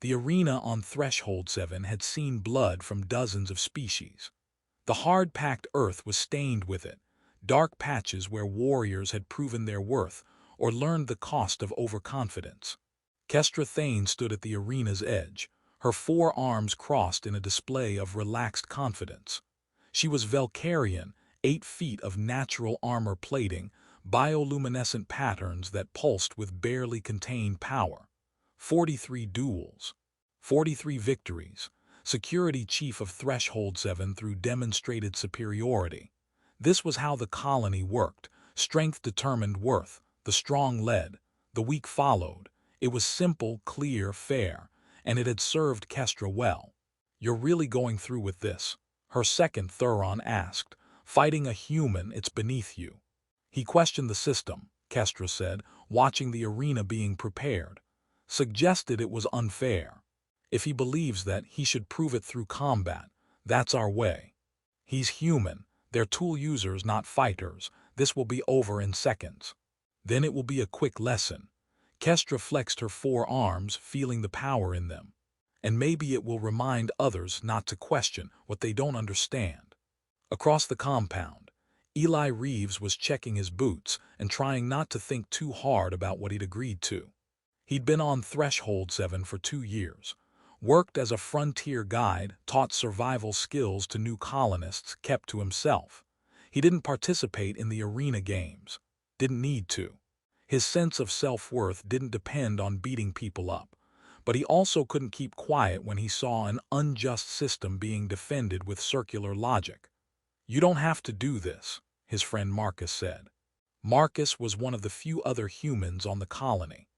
The arena on Threshold 7 had seen blood from dozens of species. The hard-packed earth was stained with it, dark patches where warriors had proven their worth or learned the cost of overconfidence. Kestra Thane stood at the arena's edge, her four arms crossed in a display of relaxed confidence. She was Vel'karian, 8 feet of natural armor plating, bioluminescent patterns that pulsed with barely contained power. 43 duels, 43 victories, security chief of Threshold 7 through demonstrated superiority. This was how the colony worked. Strength determined worth, the strong led, the weak followed. It was simple, clear, fair, and it had served Kestra well. "You're really going through with this?" her second Thuron asked. "Fighting a human, it's beneath you." He questioned the system, Kestra said, watching the arena being prepared. Suggested it was unfair. If he believes that, he should prove it through combat. That's our way. He's human. They're tool users, not fighters. This will be over in seconds. Then it will be a quick lesson. Kestra flexed her four arms, feeling the power in them. And maybe it will remind others not to question what they don't understand. Across the compound, Eli Reeves was checking his boots and trying not to think too hard about what he'd agreed to. He'd been on Threshold 7 for 2 years, worked as a frontier guide, taught survival skills to new colonists, kept to himself. He didn't participate in the arena games. Didn't need to. His sense of self-worth didn't depend on beating people up. But he also couldn't keep quiet when he saw an unjust system being defended with circular logic. "You don't have to do this," his friend Marcus said. Marcus was one of the few other humans on the colony.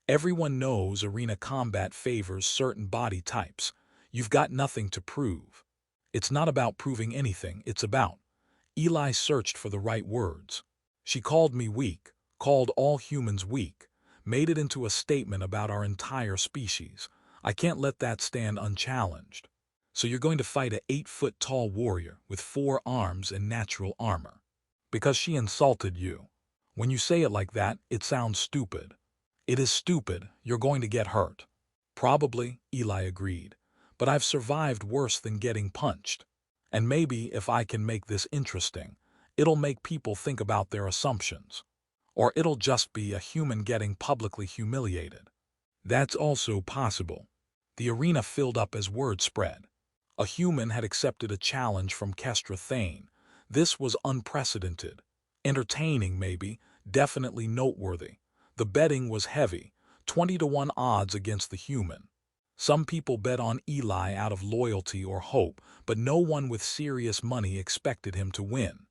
"Everyone knows arena combat favors certain body types. You've got nothing to prove." "It's not about proving anything, it's about—" Eli searched for the right words. "She called me weak, called all humans weak, made it into a statement about our entire species. I can't let that stand unchallenged." "So you're going to fight an 8-foot-tall warrior with 4 arms and natural armor? Because she insulted you. When you say it like that, it sounds stupid." "It is stupid. You're going to get hurt." "Probably," Eli agreed. "But I've survived worse than getting punched. And maybe if I can make this interesting, it'll make people think about their assumptions. Or it'll just be a human getting publicly humiliated." "That's also possible." The arena filled up as word spread. A human had accepted a challenge from Kestra Thane. This was unprecedented. Entertaining, maybe, definitely noteworthy. The betting was heavy, 20-to-1 odds against the human. Some people bet on Eli out of loyalty or hope, but no one with serious money expected him to win.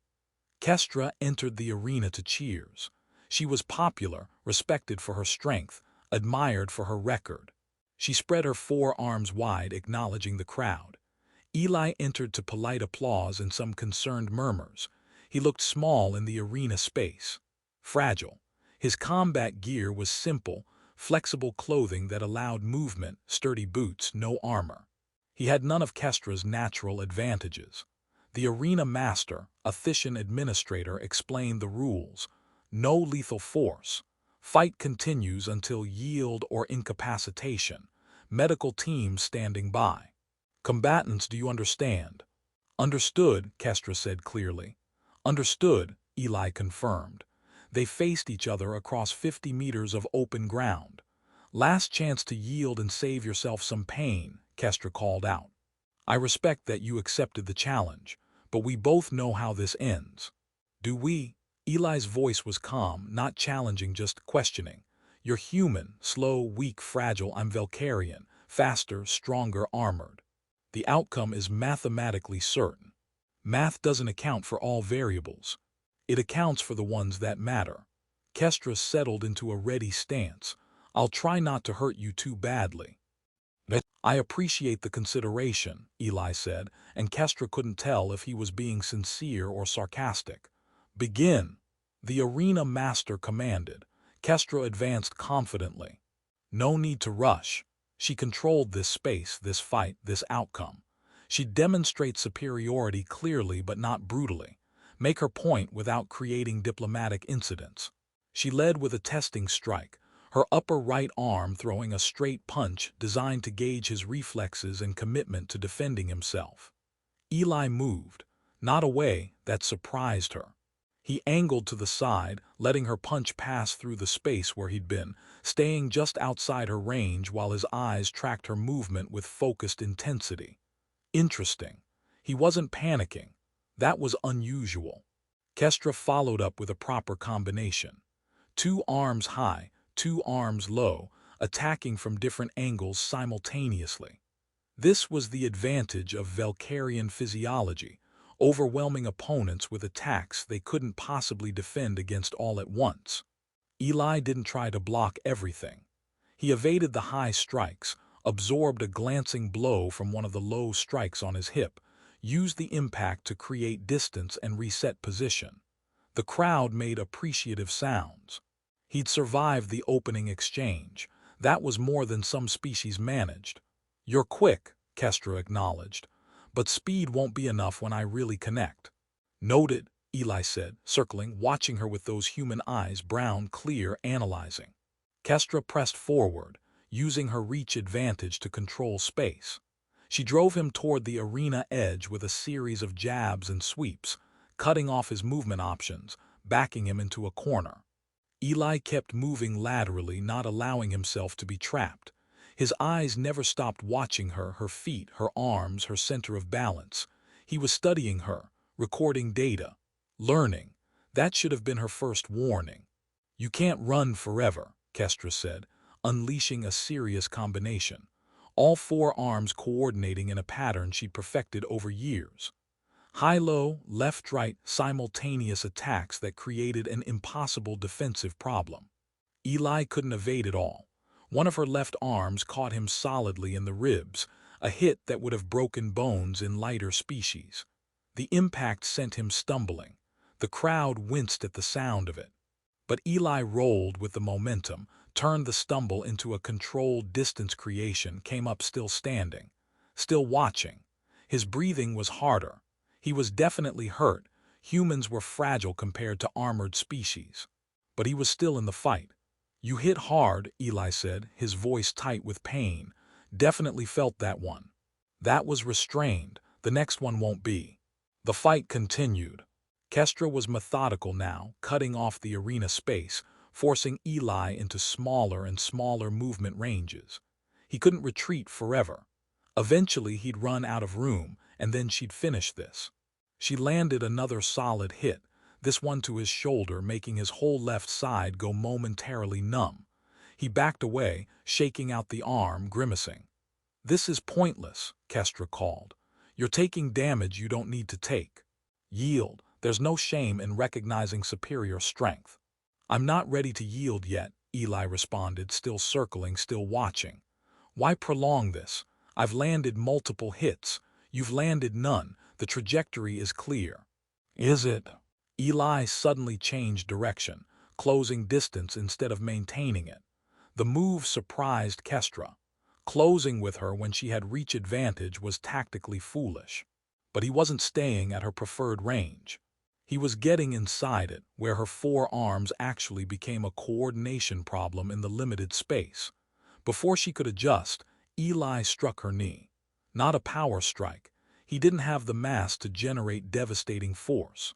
Kestra entered the arena to cheers. She was popular, respected for her strength, admired for her record. She spread her 4 arms wide, acknowledging the crowd. Eli entered to polite applause and some concerned murmurs. He looked small in the arena space. Fragile. His combat gear was simple, flexible clothing that allowed movement, sturdy boots, no armor. He had none of Kestra's natural advantages. The arena master, a Thishan administrator, explained the rules. No lethal force. Fight continues until yield or incapacitation. Medical teams standing by. "Combatants, do you understand?" "Understood," Kestra said clearly. "Understood," Eli confirmed. They faced each other across 50 meters of open ground. "Last chance to yield and save yourself some pain," Kestra called out. "I respect that you accepted the challenge, but we both know how this ends." "Do we?" Eli's voice was calm, not challenging, just questioning. "You're human, slow, weak, fragile. I'm Vel'karian, faster, stronger, armored. The outcome is mathematically certain. Math doesn't account for all variables. It accounts for the ones that matter." Kestra settled into a ready stance. "I'll try not to hurt you too badly." "I appreciate the consideration," Eli said, and Kestra couldn't tell if he was being sincere or sarcastic. "Begin," the arena master commanded. Kestra advanced confidently. No need to rush. She controlled this space, this fight, this outcome. She'd demonstrate superiority clearly but not brutally. Make her point without creating diplomatic incidents. She led with a testing strike, her upper right arm throwing a straight punch designed to gauge his reflexes and commitment to defending himself. Eli moved, not away, that surprised her. He angled to the side, letting her punch pass through the space where he'd been, staying just outside her range while his eyes tracked her movement with focused intensity. Interesting. He wasn't panicking. That was unusual. Kestra followed up with a proper combination. 2 arms high, 2 arms low, attacking from different angles simultaneously. This was the advantage of Vel'karian physiology, overwhelming opponents with attacks they couldn't possibly defend against all at once. Eli didn't try to block everything. He evaded the high strikes, absorbed a glancing blow from one of the low strikes on his hip, used the impact to create distance and reset position. The crowd made appreciative sounds. He'd survived the opening exchange. That was more than some species managed. "You're quick," Kestra acknowledged, "but speed won't be enough when I really connect." "Noted," Eli said, circling, watching her with those human eyes, brown, clear, analyzing. Kestra pressed forward, using her reach advantage to control space. She drove him toward the arena edge with a series of jabs and sweeps, cutting off his movement options, backing him into a corner. Eli kept moving laterally, not allowing himself to be trapped. His eyes never stopped watching her, her feet, her arms, her center of balance. He was studying her, recording data, learning. That should have been her first warning. "You can't run forever," Kestra said, unleashing a serious combination, all 4 arms coordinating in a pattern she'd perfected over years. High-low, left-right, simultaneous attacks that created an impossible defensive problem. Eli couldn't evade it all. One of her left arms caught him solidly in the ribs, a hit that would have broken bones in lighter species. The impact sent him stumbling. The crowd winced at the sound of it. But Eli rolled with the momentum, turned the stumble into a controlled distance creation, came up still standing, still watching. His breathing was harder. He was definitely hurt. Humans were fragile compared to armored species. But he was still in the fight. "You hit hard," Eli said, his voice tight with pain. "Definitely felt that one." "That was restrained. The next one won't be." The fight continued. Kestra was methodical now, cutting off the arena space, forcing Eli into smaller and smaller movement ranges. He couldn't retreat forever. Eventually he'd run out of room, and then she'd finish this. She landed another solid hit, this one to his shoulder, making his whole left side go momentarily numb. He backed away, shaking out the arm, grimacing. "This is pointless," Kestra called. "You're taking damage you don't need to take. Yield. There's no shame in recognizing superior strength." "I'm not ready to yield yet," Eli responded, still circling, still watching. "Why prolong this? I've landed multiple hits. You've landed none. The trajectory is clear." "Is it?" Eli suddenly changed direction, closing distance instead of maintaining it. The move surprised Kestra. Closing with her when she had reach advantage was tactically foolish. But he wasn't staying at her preferred range. He was getting inside it, where her 4 arms actually became a coordination problem in the limited space. Before she could adjust, Eli struck her knee. Not a power strike. He didn't have the mass to generate devastating force.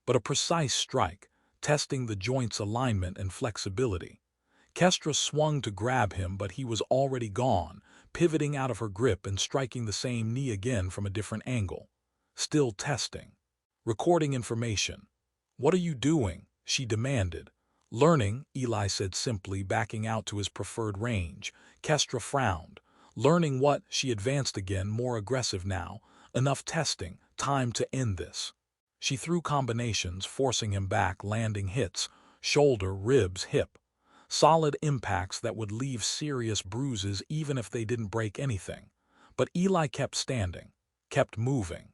But a precise strike, testing the joint's alignment and flexibility. Kestra swung to grab him, but he was already gone, pivoting out of her grip and striking the same knee again from a different angle. Still testing. Recording information. "What are you doing?" she demanded. "Learning," Eli said simply, backing out to his preferred range. Kestra frowned. "Learning what?" She advanced again, more aggressive now. "Enough testing. Time to end this." She threw combinations, forcing him back, landing hits. Shoulder, ribs, hip. Solid impacts that would leave serious bruises even if they didn't break anything. But Eli kept standing, kept moving,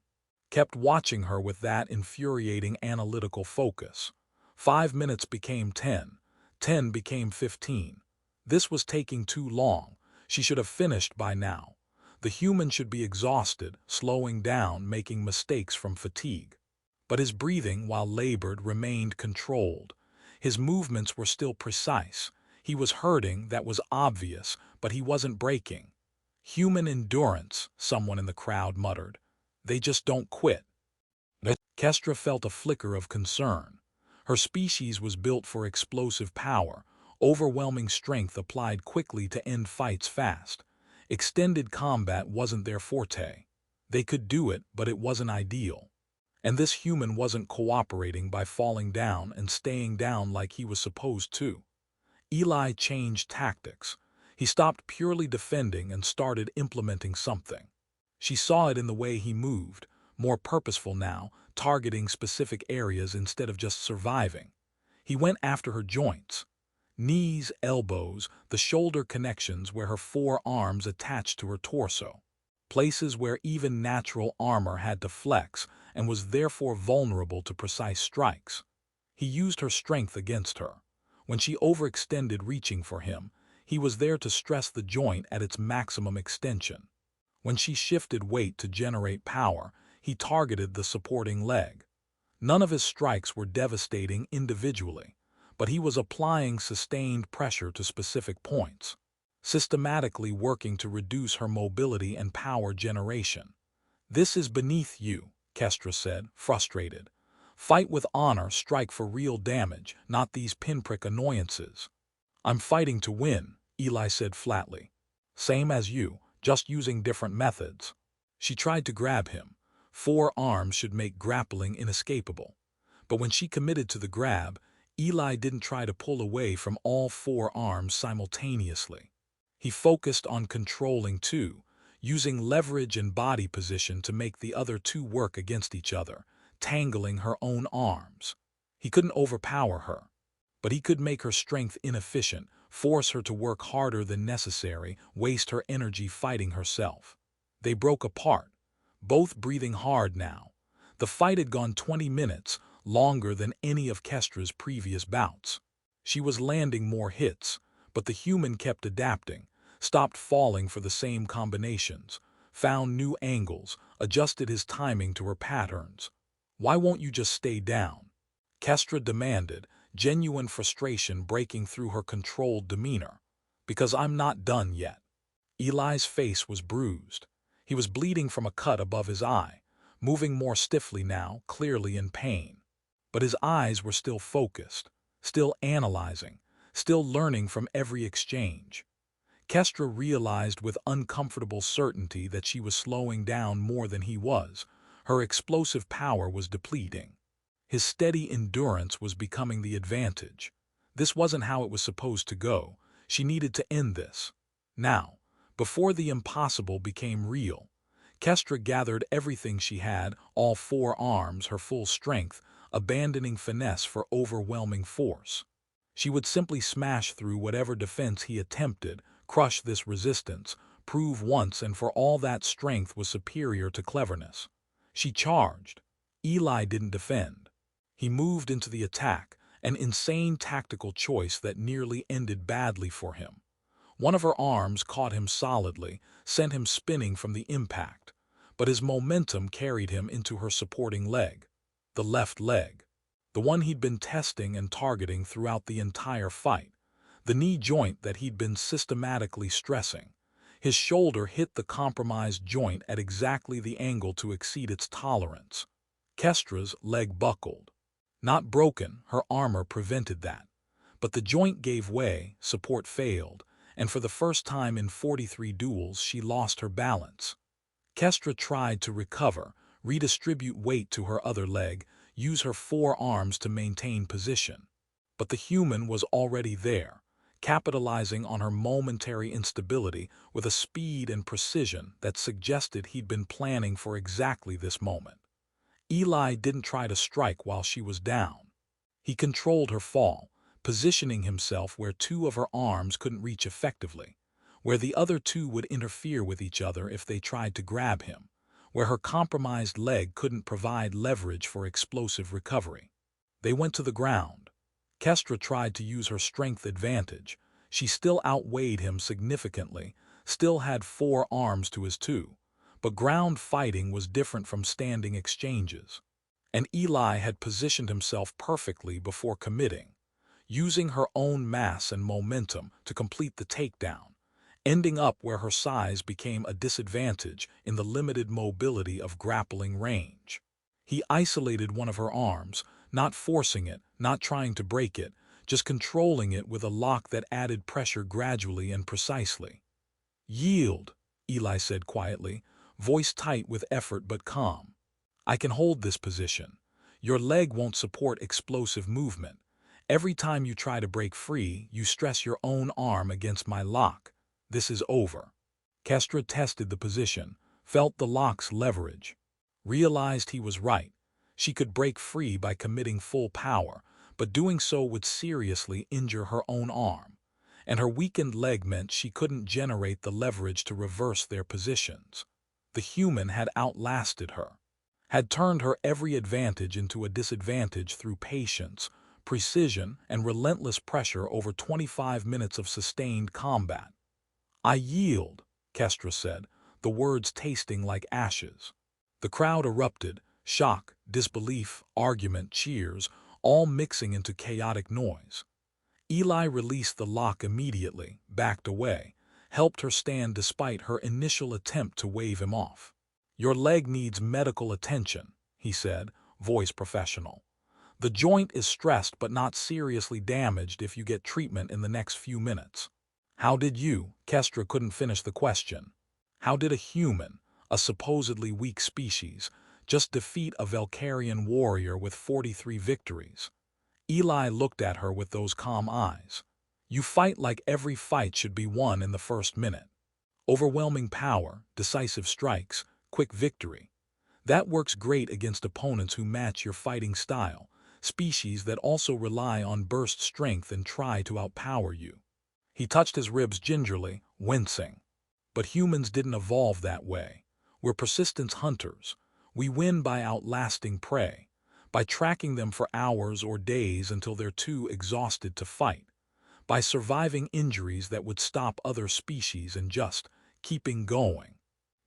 kept watching her with that infuriating analytical focus. 5 minutes became 10. 10 became 15. This was taking too long. She should have finished by now. The human should be exhausted, slowing down, making mistakes from fatigue. But his breathing, while labored, remained controlled. His movements were still precise. He was hurting, that was obvious, but he wasn't breaking. Human endurance, someone in the crowd muttered. They just don't quit. Kestra felt a flicker of concern. Her species was built for explosive power, overwhelming strength applied quickly to end fights fast. Extended combat wasn't their forte. They could do it, but it wasn't ideal. And this human wasn't cooperating by falling down and staying down like he was supposed to. Eli changed tactics. He stopped purely defending and started implementing something. She saw it in the way he moved, more purposeful now, targeting specific areas instead of just surviving. He went after her joints. Knees, elbows, the shoulder connections where her forearms attached to her torso. Places where even natural armor had to flex and was therefore vulnerable to precise strikes. He used her strength against her. When she overextended reaching for him, he was there to stress the joint at its maximum extension. When she shifted weight to generate power, he targeted the supporting leg. None of his strikes were devastating individually, but he was applying sustained pressure to specific points, systematically working to reduce her mobility and power generation. "This is beneath you," Kestra said, frustrated. "Fight with honor, strike for real damage, not these pinprick annoyances." "I'm fighting to win," Eli said flatly. "Same as you, just using different methods." She tried to grab him. 4 arms should make grappling inescapable. But when she committed to the grab, Eli didn't try to pull away from all 4 arms simultaneously. He focused on controlling 2, using leverage and body position to make the other 2 work against each other, tangling her own arms. He couldn't overpower her, but he could make her strength inefficient, force her to work harder than necessary, waste her energy fighting herself. They broke apart, both breathing hard now. The fight had gone 20 minutes, longer than any of Kestra's previous bouts. She was landing more hits, but the human kept adapting, stopped falling for the same combinations, found new angles, adjusted his timing to her patterns. "Why won't you just stay down?" Kestra demanded, genuine frustration breaking through her controlled demeanor. "Because I'm not done yet." Eli's face was bruised. He was bleeding from a cut above his eye, moving more stiffly now, clearly in pain. But his eyes were still focused, still analyzing, still learning from every exchange. Kestra realized with uncomfortable certainty that she was slowing down more than he was. Her explosive power was depleting. His steady endurance was becoming the advantage. This wasn't how it was supposed to go. She needed to end this. Now, before the impossible became real. Kestra gathered everything she had, all 4 arms, her full strength, abandoning finesse for overwhelming force. She would simply smash through whatever defense he attempted, crush this resistance, prove once and for all that strength was superior to cleverness. She charged. Eli didn't defend. He moved into the attack, an insane tactical choice that nearly ended badly for him. One of her arms caught him solidly, sent him spinning from the impact, but his momentum carried him into her supporting leg, the left leg, the one he'd been testing and targeting throughout the entire fight, the knee joint that he'd been systematically stressing. His shoulder hit the compromised joint at exactly the angle to exceed its tolerance. Kestra's leg buckled. Not broken, her armor prevented that. But the joint gave way, support failed, and for the first time in 43 duels she lost her balance. Kestra tried to recover, redistribute weight to her other leg, use her 4 arms to maintain position. But the human was already there, capitalizing on her momentary instability with a speed and precision that suggested he'd been planning for exactly this moment. Eli didn't try to strike while she was down. He controlled her fall, positioning himself where 2 of her arms couldn't reach effectively, where the other 2 would interfere with each other if they tried to grab him, where her compromised leg couldn't provide leverage for explosive recovery. They went to the ground. Kestra tried to use her strength advantage. She still outweighed him significantly, still had 4 arms to his 2. But ground fighting was different from standing exchanges. And Eli had positioned himself perfectly before committing. using her own mass and momentum to complete the takedown, ending up where her size became a disadvantage in the limited mobility of grappling range. He isolated one of her arms, not forcing it, not trying to break it, just controlling it with a lock that added pressure gradually and precisely. "Yield," Eli said quietly, voice tight with effort but calm. "I can hold this position. Your leg won't support explosive movement. Every time you try to break free, you stress your own arm against my lock. This is over." Kestra tested the position, felt the lock's leverage, realized he was right. She could break free by committing full power, but doing so would seriously injure her own arm, and her weakened leg meant she couldn't generate the leverage to reverse their positions. The human had outlasted her, had turned her every advantage into a disadvantage through patience, precision, and relentless pressure over 25 minutes of sustained combat. "I yield," Kestra said, the words tasting like ashes. The crowd erupted, shock, disbelief, argument, cheers, all mixing into chaotic noise. Eli released the lock immediately, backed away, helped her stand despite her initial attempt to wave him off. "Your leg needs medical attention," he said, voice professional. "The joint is stressed but not seriously damaged if you get treatment in the next few minutes." "How did you?" Kestra couldn't finish the question. How did a human, a supposedly weak species, just defeat a Vel'karian warrior with 43 victories? Eli looked at her with those calm eyes. "You fight like every fight should be won in the first minute. Overwhelming power, decisive strikes, quick victory. That works great against opponents who match your fighting style, species that also rely on burst strength and try to outpower you." He touched his ribs gingerly, wincing. "But humans didn't evolve that way. We're persistence hunters. We win by outlasting prey, by tracking them for hours or days until they're too exhausted to fight, by surviving injuries that would stop other species and just keeping going.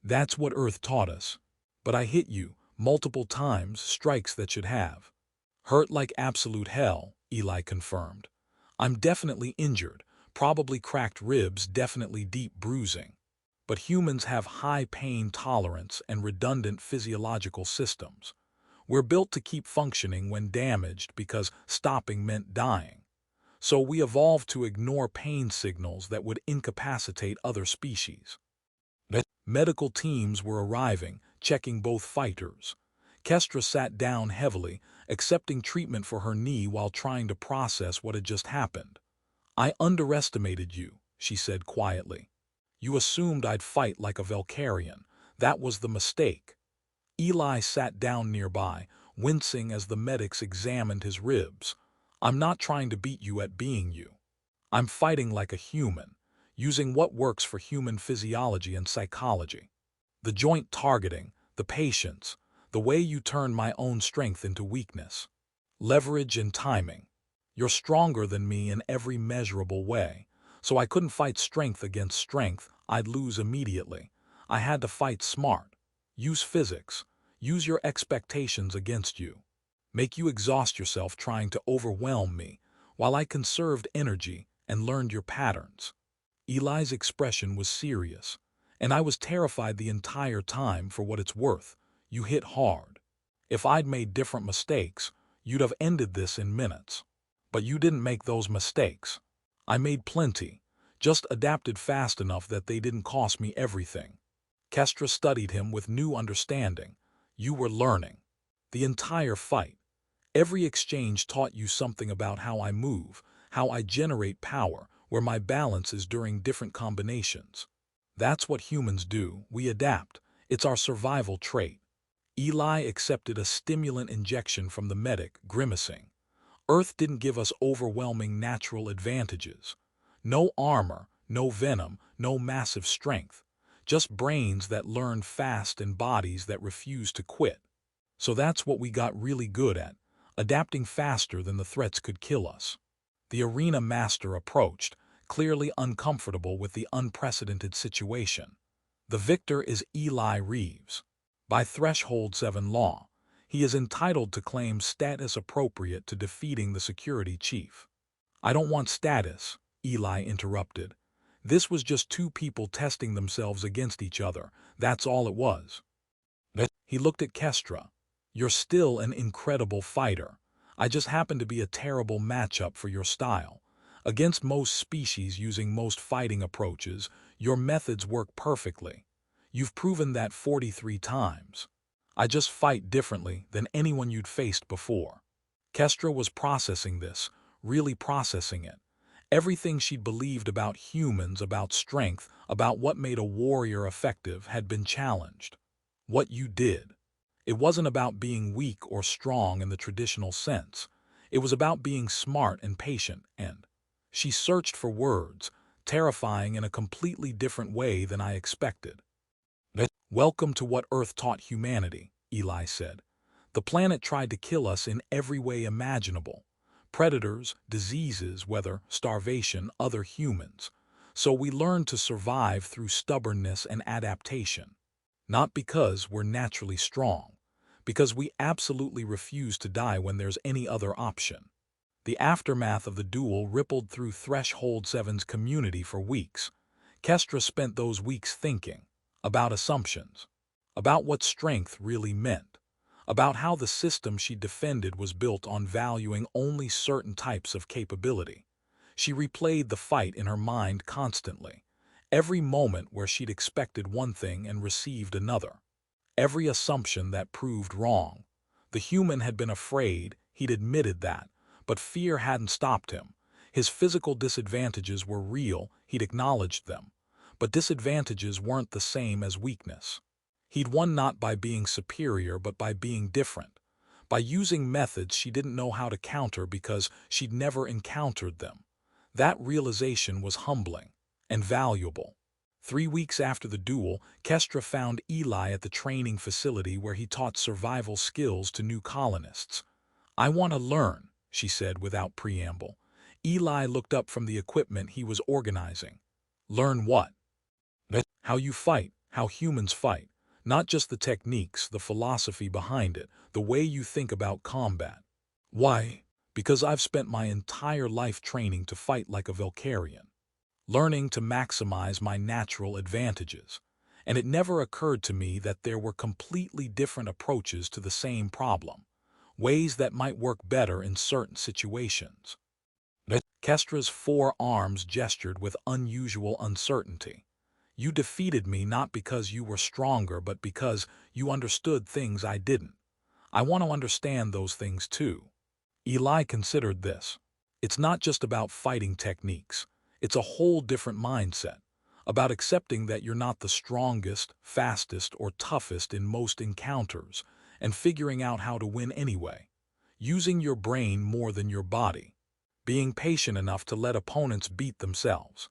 That's what Earth taught us. But I hit you multiple times, strikes that should have hurt like absolute hell," Eli confirmed. "I'm definitely injured, probably cracked ribs, definitely deep bruising. But humans have high pain tolerance and redundant physiological systems. We're built to keep functioning when damaged because stopping meant dying. So we evolved to ignore pain signals that would incapacitate other species." Medical teams were arriving, checking both fighters. Kestra sat down heavily, accepting treatment for her knee while trying to process what had just happened. "I underestimated you," she said quietly. "You assumed I'd fight like a Vel'karian. That was the mistake." Eli sat down nearby, wincing as the medics examined his ribs. "I'm not trying to beat you at being you. I'm fighting like a human, using what works for human physiology and psychology. The joint targeting, the patience, the way you turn my own strength into weakness. Leverage and timing. You're stronger than me in every measurable way, so I couldn't fight strength against strength. I'd lose immediately. I had to fight smart. Use physics. Use your expectations against you. Make you exhaust yourself trying to overwhelm me, while I conserved energy and learned your patterns." Eli's expression was serious, and I was terrified the entire time. "For what it's worth, you hit hard. If I'd made different mistakes, you'd have ended this in minutes. But you didn't make those mistakes. I made plenty, just adapted fast enough that they didn't cost me everything." Kestra studied him with new understanding. "You were learning. The entire fight. Every exchange taught you something about how I move, how I generate power, where my balance is during different combinations. That's what humans do. We adapt. It's our survival trait." Eli accepted a stimulant injection from the medic, grimacing. "Earth didn't give us overwhelming natural advantages. No armor, no venom, no massive strength. Just brains that learn fast and bodies that refuse to quit. So that's what we got really good at, adapting faster than the threats could kill us." The arena master approached, clearly uncomfortable with the unprecedented situation. "The victor is Eli Reeves. By Threshold 7 law, he is entitled to claim status appropriate to defeating the security chief. I don't want status, Eli interrupted. This was just two people testing themselves against each other. That's all it was. He looked at Kestra. You're still an incredible fighter. I just happen to be a terrible matchup for your style. Against most species using most fighting approaches, your methods work perfectly. You've proven that 43 times. I just fight differently than anyone you'd faced before. Kestra was processing this, really processing it. Everything she'd believed about humans, about strength, about what made a warrior effective had been challenged. What you did. It wasn't about being weak or strong in the traditional sense. It was about being smart and patient, and she searched for words, terrifying in a completely different way than I expected. Welcome to what Earth taught humanity, Eli said. The planet tried to kill us in every way imaginable. Predators, diseases, weather, starvation, other humans. So we learned to survive through stubbornness and adaptation. Not because we're naturally strong, because we absolutely refuse to die when there's any other option. The aftermath of the duel rippled through Threshold Seven's community for weeks. Kestra spent those weeks thinking about assumptions, about what strength really meant, about how the system she defended was built on valuing only certain types of capability. She replayed the fight in her mind constantly, every moment where she'd expected one thing and received another, every assumption that proved wrong. The human had been afraid, he'd admitted that, but fear hadn't stopped him. His physical disadvantages were real, he'd acknowledged them, but disadvantages weren't the same as weakness. He'd won not by being superior but by being different, by using methods she didn't know how to counter because she'd never encountered them. That realization was humbling and valuable. 3 weeks after the duel, Kestra found Eli at the training facility where he taught survival skills to new colonists. I want to learn, she said without preamble. Eli looked up from the equipment he was organizing. Learn what? How you fight, how humans fight. Not just the techniques, the philosophy behind it, the way you think about combat. Why? Because I've spent my entire life training to fight like a Vel'karian, learning to maximize my natural advantages. And it never occurred to me that there were completely different approaches to the same problem, ways that might work better in certain situations. Kestra's 4 arms gestured with unusual uncertainty. You defeated me not because you were stronger, but because you understood things I didn't. I want to understand those things too. Eli considered this. It's not just about fighting techniques. It's a whole different mindset, about accepting that you're not the strongest, fastest, or toughest in most encounters, and figuring out how to win anyway. Using your brain more than your body. Being patient enough to let opponents beat themselves.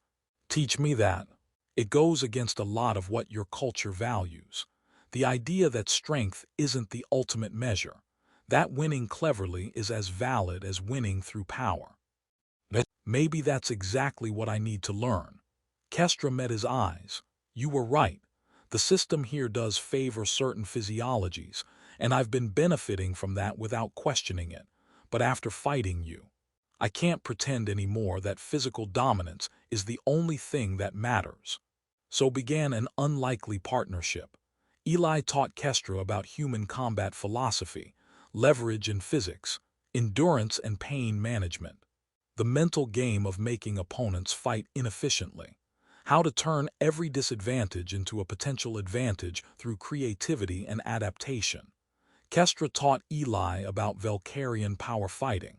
Teach me that. It goes against a lot of what your culture values. The idea that strength isn't the ultimate measure, that winning cleverly is as valid as winning through power. Maybe that's exactly what I need to learn. Kestra met his eyes. You were right. The system here does favor certain physiologies, and I've been benefiting from that without questioning it. But after fighting you, I can't pretend anymore that physical dominance is the only thing that matters. So began an unlikely partnership. Eli taught Kestra about human combat philosophy, leverage in physics, endurance and pain management, the mental game of making opponents fight inefficiently, how to turn every disadvantage into a potential advantage through creativity and adaptation. Kestra taught Eli about Vel'karian power fighting,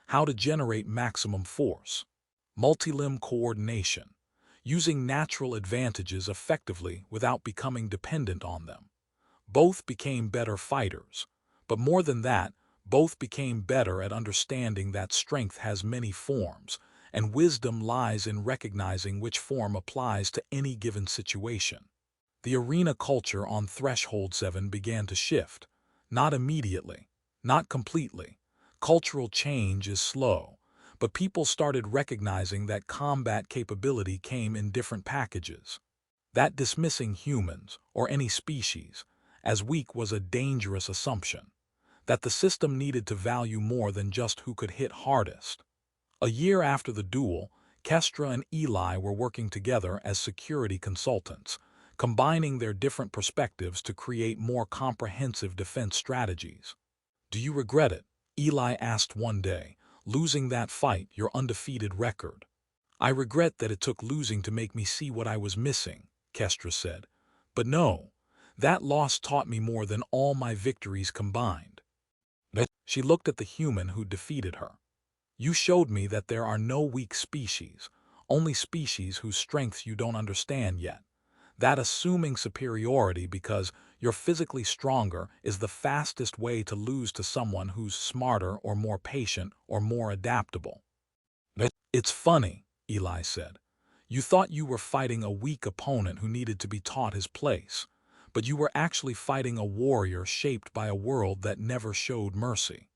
how to generate maximum force, multi-limb coordination, using natural advantages effectively without becoming dependent on them. Both became better fighters, but more than that, both became better at understanding that strength has many forms, and wisdom lies in recognizing which form applies to any given situation. The arena culture on Threshold 7 began to shift, not immediately, not completely. Cultural change is slow, but people started recognizing that combat capability came in different packages. That dismissing humans, or any species, as weak was a dangerous assumption. That the system needed to value more than just who could hit hardest. A year after the duel, Kestra and Eli were working together as security consultants, combining their different perspectives to create more comprehensive defense strategies. "Do you regret it?" Eli asked one day, "losing that fight, your undefeated record?" "I regret that it took losing to make me see what I was missing," Kestra said. "But no, that loss taught me more than all my victories combined." She looked at the human who defeated her. "You showed me that there are no weak species, only species whose strengths you don't understand yet. That assuming superiority because you're physically stronger is the fastest way to lose to someone who's smarter or more patient or more adaptable." "It's funny," Eli said. "You thought you were fighting a weak opponent who needed to be taught his place, but you were actually fighting a warrior shaped by a world that never showed mercy.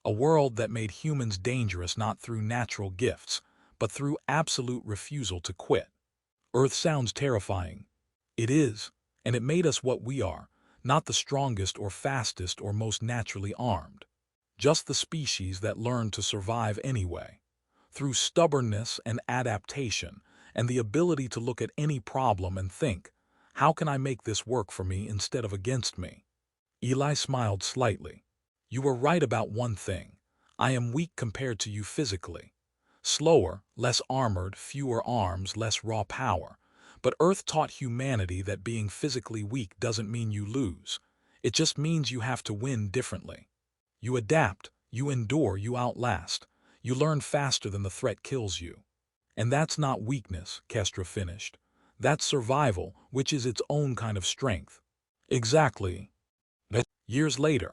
A world that made humans dangerous not through natural gifts, but through absolute refusal to quit. Earth sounds terrifying. It is, and it made us what we are, not the strongest or fastest or most naturally armed. Just the species that learned to survive anyway. Through stubbornness and adaptation, and the ability to look at any problem and think, how can I make this work for me instead of against me?" Eli smiled slightly. "You were right about one thing. I am weak compared to you physically. Slower, less armored, fewer arms, less raw power. But Earth taught humanity that being physically weak doesn't mean you lose. It just means you have to win differently. You adapt, you endure, you outlast. You learn faster than the threat kills you. And that's not weakness," Kestra finished. "That's survival, which is its own kind of strength." "Exactly." Years later,